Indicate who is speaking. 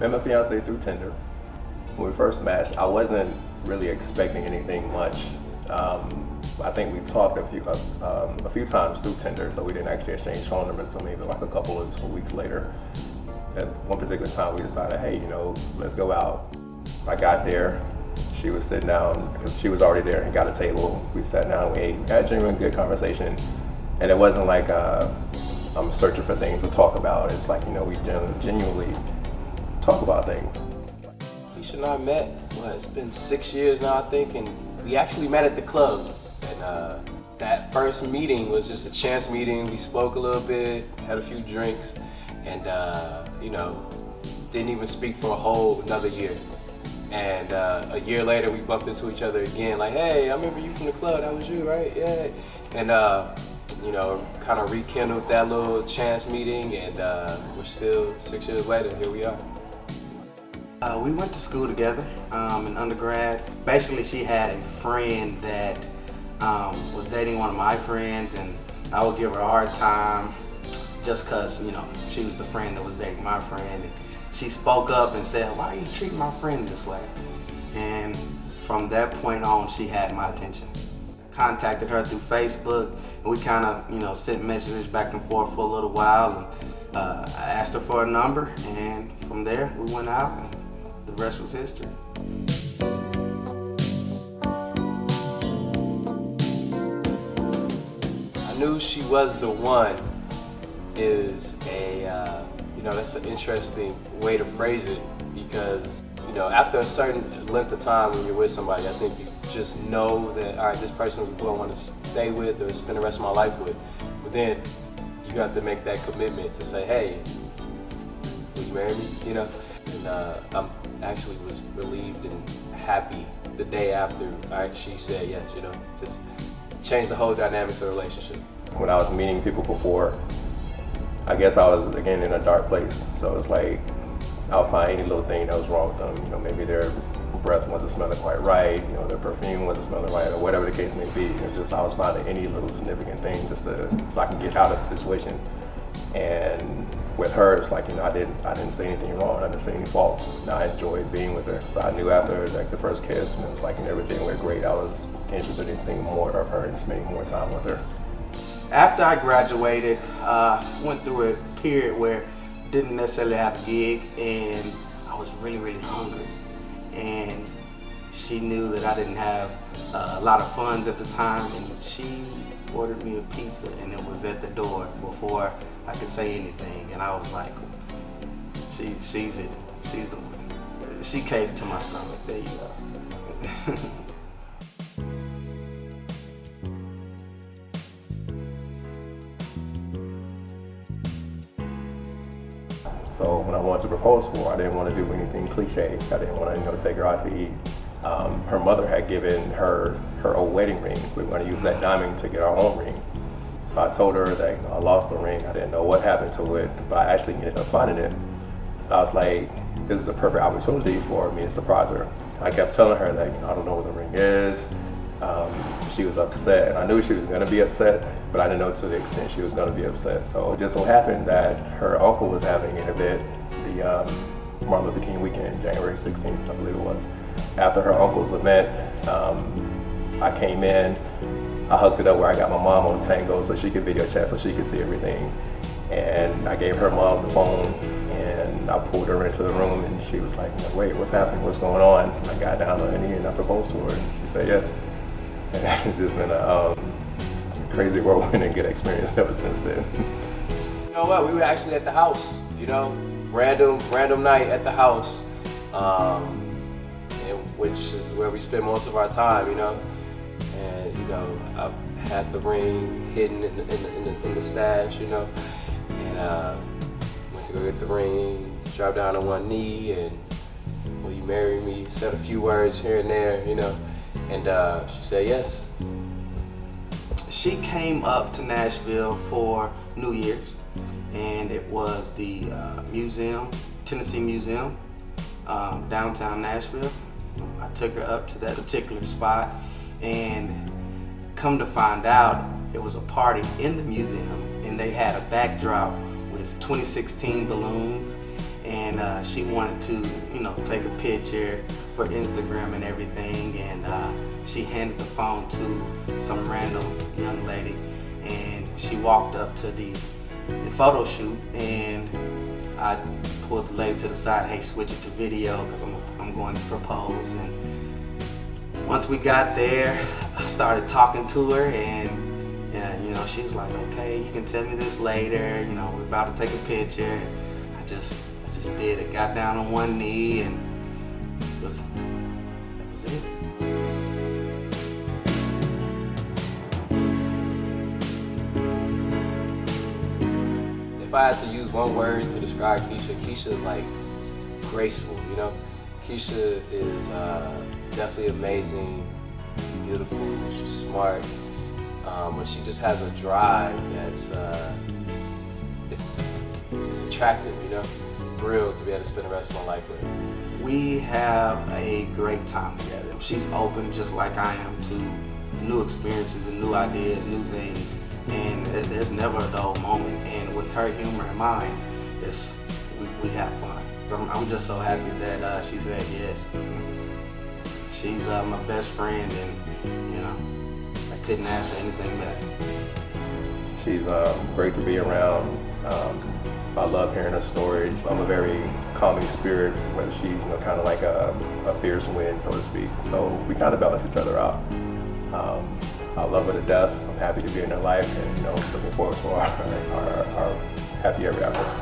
Speaker 1: Met my fiance through Tinder. When we first matched, I wasn't really expecting anything much. I think we talked a few times through Tinder, so we didn't actually exchange phone numbers until maybe like a couple of weeks later. At one particular time, we decided, hey, let's go out. I got there. She was sitting down because she was already there and got a table. We sat down, we ate, we had a genuine good conversation, and it wasn't like I'm searching for things to talk about. It's like we genuinely talk about things.
Speaker 2: Keisha and I met, it's been 6 years now, I think, and we actually met at the club. And that first meeting was just a chance meeting. We spoke a little bit, had a few drinks, and didn't even speak for a whole another year. And a year later, we bumped into each other again, like, hey, I remember you from the club, that was you, right? Yeah. And kind of rekindled that little chance meeting, and we're still 6 years later, here we are.
Speaker 3: We went to school together in undergrad. Basically, she had a friend that was dating one of my friends, and I would give her a hard time just because, she was the friend that was dating my friend. And she spoke up and said, why are you treating my friend this way? And from that point on, she had my attention. Contacted her through Facebook, and we kind of, sent messages back and forth for a little while. And I asked her for a number, and from there, we went out, and the rest was history.
Speaker 2: I knew she was the one is that's an interesting way to phrase it, because after a certain length of time when you're with somebody, I think you just know that, all right, this person is who I want to stay with or spend the rest of my life with. But then you got to make that commitment to say, hey, will you marry me? And I actually was relieved and happy the day after she said yes. Just changed the whole dynamics of the relationship.
Speaker 1: When I was meeting people before, I guess I was again in a dark place. So it's like I'll find any little thing that was wrong with them. Maybe their breath wasn't smelling quite right. Their perfume wasn't smelling right, or whatever the case may be. I was finding any little significant thing just so I can get out of the situation. And with her, it's like I didn't say anything wrong. I didn't say any faults. I enjoyed being with her. So I knew after the first kiss, and it was like everything went great. I was interested in seeing more of her and spending more time with her.
Speaker 3: After I graduated, went through a period where I didn't necessarily have a gig, and I was really, really hungry. And she knew that I didn't have a lot of funds at the time, and she ordered me a pizza, and it was at the door before I could say anything. And I was like, she's it. She's the one. She catered to my stomach. There you go.
Speaker 1: So when I wanted to propose for her, I didn't want to do anything cliche. I didn't want to take her out to eat. Her mother had given her old wedding ring. We were going to use that diamond to get our own ring. So I told her that I lost the ring. I didn't know what happened to it, but I actually ended up finding it. So I was like, this is a perfect opportunity for me to surprise her. I kept telling her that I don't know where the ring is. She was upset, and I knew she was going to be upset, but I didn't know to the extent she was going to be upset. So it just so happened that her uncle was having an event, the Martin Luther King weekend, January 16th, I believe it was. After her uncle's event, I came in, I hooked it up where I got my mom on Tango so she could video chat, so she could see everything. And I gave her mom the phone, and I pulled her into the room, and she was like, wait, what's happening? What's going on? And I got down on her knee and I proposed to her, and she said yes. And it's just been a crazy whirlwind and good experience ever since then.
Speaker 2: You know what? We were actually at the house. Random night at the house, which is where we spend most of our time. And I had the ring hidden in the stash. And went to go get the ring, dropped down on one knee, and will you marry me? Said a few words here and there. And she said yes.
Speaker 3: She came up to Nashville for New Year's, and it was the Tennessee Museum, downtown Nashville. I took her up to that particular spot, and come to find out, it was a party in the museum, and they had a backdrop with 2016 balloons, and she wanted to, take a picture for Instagram and everything, and she handed the phone to some random young lady, and she walked up to the photo shoot, and I pulled the lady to the side. Hey, switch it to video because I'm going to propose. And once we got there, I started talking to her, and she was like, okay, you can tell me this later. We're about to take a picture. And I just did it. Got down on one knee, and that was it.
Speaker 2: If I had to use one word to describe Keisha, Keisha is like graceful, Keisha is definitely amazing, beautiful, she's smart, but she just has a drive that's it's attractive, thrilled to be able to spend the rest of my life with her.
Speaker 3: We have a great time together. She's open just like I am to new experiences and new ideas, new things. And there's never a dull moment. And with her humor and mine, we have fun. I'm just so happy that she said yes. She's my best friend, and I couldn't ask for anything better.
Speaker 1: She's great to be around. I love hearing her stories. I'm a very calming spirit, but she's kind of like a fierce wind, so to speak. So we kind of balance each other out. I love her to death. I'm happy to be in her life, and looking forward to our happy ever after.